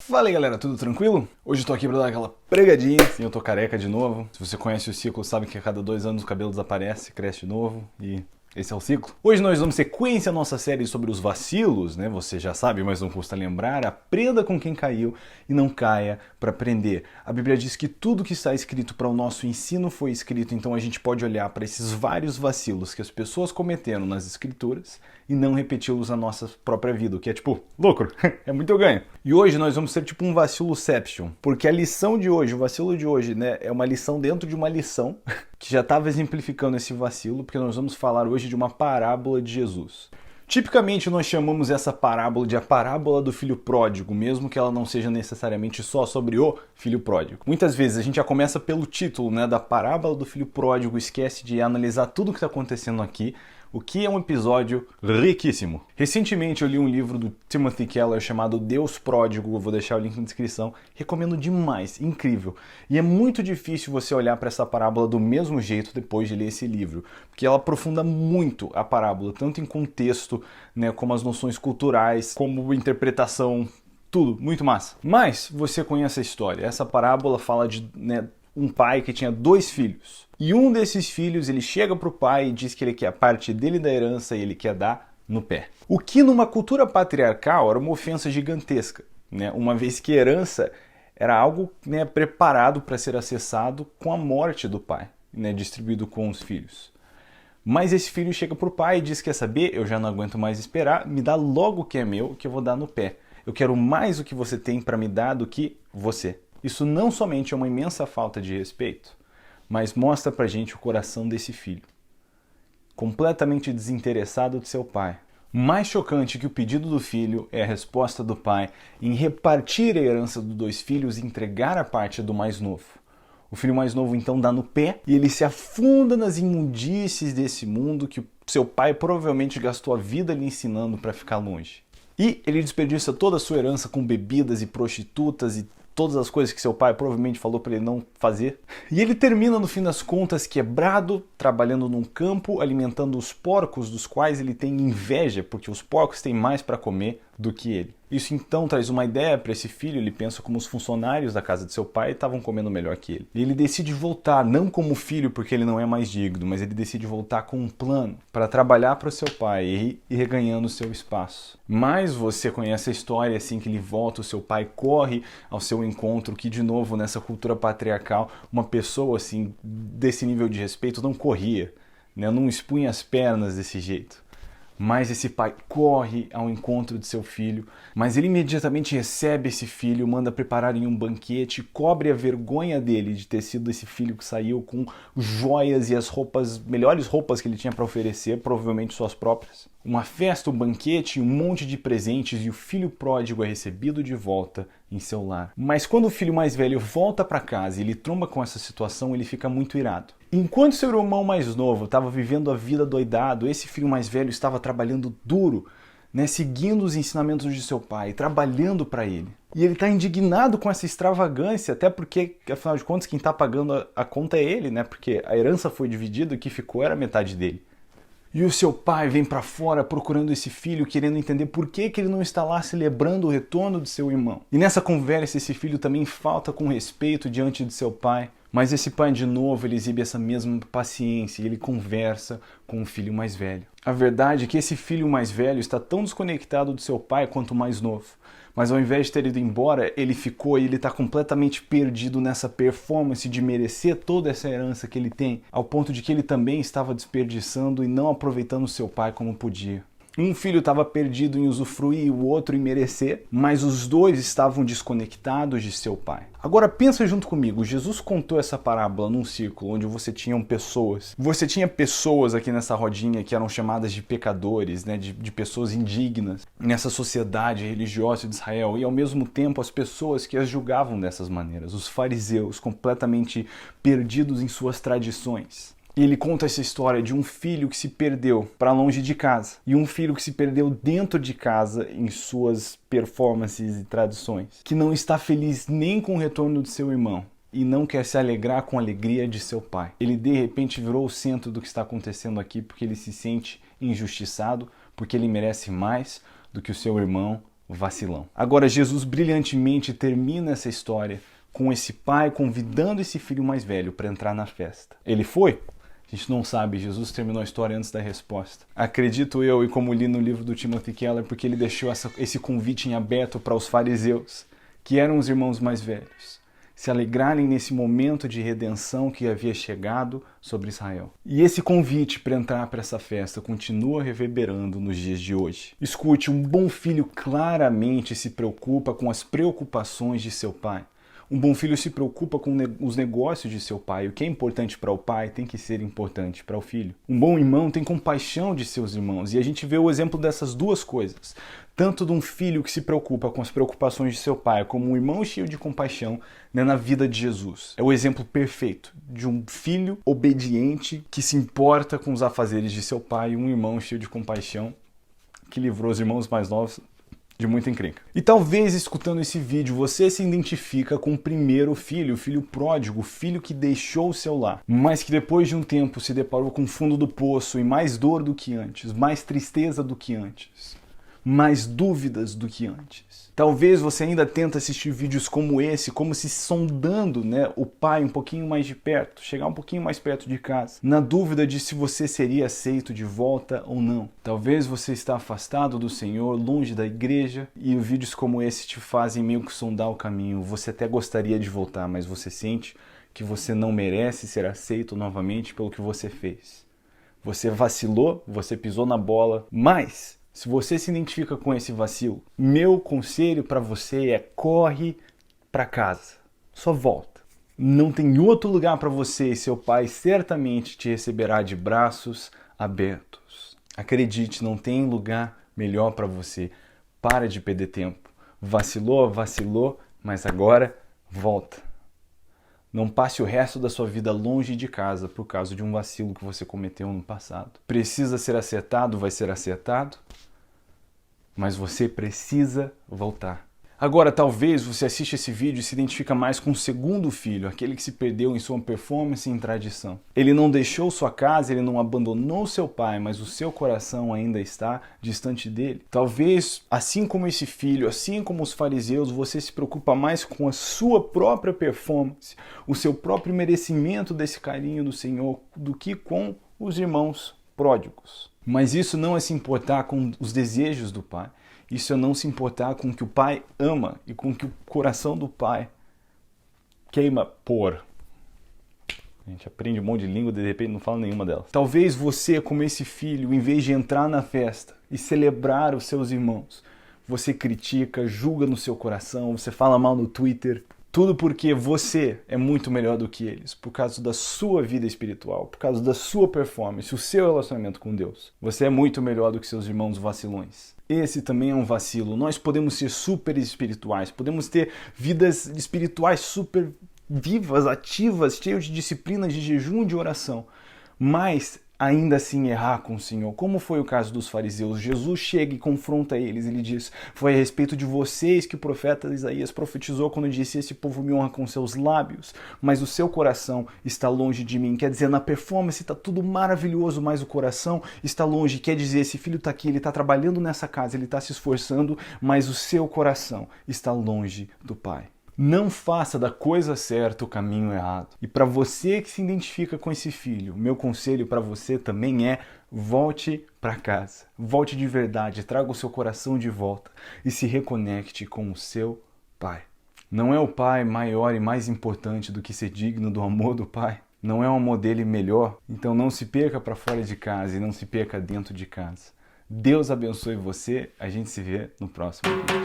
Fala aí galera, tudo tranquilo? Hoje eu tô aqui pra dar aquela pregadinha. Sim, eu tô careca de novo. Se você conhece o ciclo, sabe que a cada 2 anos o cabelo desaparece, cresce de novo e esse é o ciclo. Hoje nós damos sequência à nossa série sobre os vacilos, né? Você já sabe, mas não custa lembrar. Aprenda com quem caiu e não caia para aprender. A Bíblia diz que tudo que está escrito para o nosso ensino foi escrito, então a gente pode olhar para esses vários vacilos que as pessoas cometeram nas escrituras e não repeti-los na nossa própria vida, o que é tipo, lucro, é muito ganho. E hoje nós vamos ser tipo um vaciloception, porque a lição de hoje, o vacilo de hoje, né, é uma lição dentro de uma lição que já estava exemplificando esse vacilo, porque nós vamos falar hoje de uma parábola de Jesus. Tipicamente nós chamamos essa parábola de a parábola do filho pródigo, mesmo que ela não seja necessariamente só sobre o filho pródigo. Muitas vezes a gente já começa pelo título, né, da parábola do filho pródigo, esquece de analisar tudo o que está acontecendo aqui, o que é um episódio riquíssimo. Recentemente eu li um livro do Timothy Keller chamado Deus Pródigo, eu vou deixar o link na descrição, recomendo demais, incrível. E é muito difícil você olhar para essa parábola do mesmo jeito depois de ler esse livro, porque ela aprofunda muito a parábola, tanto em contexto, né, como as noções culturais, como interpretação, tudo, muito massa. Mas você conhece a história, essa parábola fala de, né, um pai que tinha 2 filhos. E um desses filhos, ele chega pro pai e diz que ele quer a parte dele da herança e ele quer dar no pé. O que numa cultura patriarcal era uma ofensa gigantesca, né? Uma vez que herança era algo, né, preparado para ser acessado com a morte do pai, né, distribuído com os filhos. Mas esse filho chega pro pai e diz, quer saber, eu já não aguento mais esperar, me dá logo o que é meu, que eu vou dar no pé. Eu quero mais o que você tem para me dar do que você. Isso não somente é uma imensa falta de respeito, mas mostra pra gente o coração desse filho, completamente desinteressado de seu pai. Mais chocante que o pedido do filho é a resposta do pai em repartir a herança dos 2 filhos e entregar a parte do mais novo. O filho mais novo então dá no pé e ele se afunda nas imundícies desse mundo que seu pai provavelmente gastou a vida lhe ensinando para ficar longe. E ele desperdiça toda a sua herança com bebidas e prostitutas e todas as coisas que seu pai provavelmente falou para ele não fazer. E ele termina, no fim das contas, quebrado, trabalhando num campo, alimentando os porcos, dos quais ele tem inveja, porque os porcos têm mais para comer do que ele. Isso então traz uma ideia para esse filho, ele pensa como os funcionários da casa de seu pai estavam comendo melhor que ele. E ele decide voltar, não como filho porque ele não é mais digno, mas ele decide voltar com um plano para trabalhar para o seu pai e ir reganhando o seu espaço. Mas você conhece a história, assim que ele volta, o seu pai corre ao seu encontro, que de novo nessa cultura patriarcal, uma pessoa assim desse nível de respeito não corria, né? Não expunha as pernas desse jeito. Mas esse pai corre ao encontro de seu filho, mas ele imediatamente recebe esse filho, manda prepararem um banquete, cobre a vergonha dele de ter sido esse filho que saiu com joias e as roupas, melhores roupas que ele tinha para oferecer, provavelmente suas próprias. Uma festa, um banquete, um monte de presentes e o filho pródigo é recebido de volta em seu lar. Mas quando o filho mais velho volta para casa e ele tromba com essa situação, ele fica muito irado. Enquanto seu irmão mais novo estava vivendo a vida doidado, esse filho mais velho estava trabalhando duro, né, seguindo os ensinamentos de seu pai, trabalhando para ele. E ele está indignado com essa extravagância, até porque, afinal de contas, quem está pagando a conta é ele, né, porque a herança foi dividida e o que ficou era metade dele. E o seu pai vem para fora procurando esse filho, querendo entender por que ele não está lá celebrando o retorno de seu irmão. E nessa conversa esse filho também falta com respeito diante de seu pai. Mas esse pai de novo ele exibe essa mesma paciência e ele conversa com o filho mais velho. A verdade é que esse filho mais velho está tão desconectado do seu pai quanto o mais novo. Mas ao invés de ter ido embora, ele ficou e ele está completamente perdido nessa performance de merecer toda essa herança que ele tem, ao ponto de que ele também estava desperdiçando e não aproveitando seu pai como podia. Um filho estava perdido em usufruir e o outro em merecer, mas os 2 estavam desconectados de seu pai. Agora pensa junto comigo, Jesus contou essa parábola num círculo onde você tinha pessoas. Você tinha pessoas aqui nessa rodinha que eram chamadas de pecadores, né, de pessoas indignas nessa sociedade religiosa de Israel, e ao mesmo tempo as pessoas que as julgavam dessas maneiras, os fariseus completamente perdidos em suas tradições. E ele conta essa história de um filho que se perdeu para longe de casa e um filho que se perdeu dentro de casa em suas performances e tradições, que não está feliz nem com o retorno de seu irmão e não quer se alegrar com a alegria de seu pai. Ele de repente virou o centro do que está acontecendo aqui porque ele se sente injustiçado, porque ele merece mais do que o seu irmão vacilão. Agora, Jesus brilhantemente termina essa história com esse pai convidando esse filho mais velho para entrar na festa. Ele foi? A gente não sabe, Jesus terminou a história antes da resposta. Acredito eu, e como li no livro do Timothy Keller, porque ele deixou esse convite em aberto para os fariseus, que eram os irmãos mais velhos, se alegrarem nesse momento de redenção que havia chegado sobre Israel. E esse convite para entrar para essa festa continua reverberando nos dias de hoje. Escute, um bom filho claramente se preocupa com as preocupações de seu pai. Um bom filho se preocupa com os negócios de seu pai. O que é importante para o pai tem que ser importante para o filho. Um bom irmão tem compaixão de seus irmãos. E a gente vê o exemplo dessas duas coisas. Tanto de um filho que se preocupa com as preocupações de seu pai, como um irmão cheio de compaixão, né, na vida de Jesus. É o exemplo perfeito de um filho obediente que se importa com os afazeres de seu pai e um irmão cheio de compaixão que livrou os irmãos mais novos de muita encrenca. E talvez, escutando esse vídeo, você se identifica com o primeiro filho, o filho pródigo, o filho que deixou o seu lar, mas que depois de um tempo se deparou com o fundo do poço e mais dor do que antes, mais tristeza do que antes, mais dúvidas do que antes. Talvez você ainda tenta assistir vídeos como esse, como se sondando, né, o pai um pouquinho mais de perto, chegar um pouquinho mais perto de casa, na dúvida de se você seria aceito de volta ou não. Talvez você está afastado do Senhor, longe da igreja, e vídeos como esse te fazem meio que sondar o caminho. Você até gostaria de voltar, mas você sente que você não merece ser aceito novamente pelo que você fez. Você vacilou, você pisou na bola, mas se você se identifica com esse vacilo, meu conselho para você é: corre para casa. Só volta. Não tem outro lugar para você e seu pai certamente te receberá de braços abertos. Acredite, não tem lugar melhor para você. Para de perder tempo. Vacilou, vacilou, mas agora volta. Não passe o resto da sua vida longe de casa por causa de um vacilo que você cometeu no passado. Precisa ser acertado, vai ser acertado, mas você precisa voltar. Agora, talvez você assista esse vídeo e se identifica mais com o segundo filho, aquele que se perdeu em sua performance e em tradição. Ele não deixou sua casa, ele não abandonou seu pai, mas o seu coração ainda está distante dele. Talvez, assim como esse filho, assim como os fariseus, você se preocupa mais com a sua própria performance, o seu próprio merecimento desse carinho do Senhor, do que com os irmãos pródigos. Mas isso não é se importar com os desejos do pai. Isso é não se importar com o que o pai ama e com o que o coração do pai queima por. A gente aprende um monte de língua e de repente não fala nenhuma delas. Talvez você, como esse filho, em vez de entrar na festa e celebrar os seus irmãos, você critica, julga no seu coração, você fala mal no Twitter. Tudo porque você é muito melhor do que eles, por causa da sua vida espiritual, por causa da sua performance, o seu relacionamento com Deus. Você é muito melhor do que seus irmãos vacilões. Esse também é um vacilo. Nós podemos ser super espirituais, podemos ter vidas espirituais super vivas, ativas, cheias de disciplina, de jejum e de oração, mas ainda assim errar com o Senhor, como foi o caso dos fariseus. Jesus chega e confronta eles, ele diz: foi a respeito de vocês que o profeta Isaías profetizou quando disse: esse povo me honra com seus lábios, mas o seu coração está longe de mim. Quer dizer, na performance está tudo maravilhoso, mas o coração está longe. Quer dizer, esse filho está aqui, ele está trabalhando nessa casa, ele está se esforçando, mas o seu coração está longe do Pai. Não faça da coisa certa o caminho errado. E para você que se identifica com esse filho, meu conselho para você também é: volte para casa. Volte de verdade, traga o seu coração de volta e se reconecte com o seu pai. Não é o pai maior e mais importante do que ser digno do amor do pai? Não é o amor dele melhor? Então não se perca para fora de casa e não se perca dentro de casa. Deus abençoe você. A gente se vê no próximo vídeo.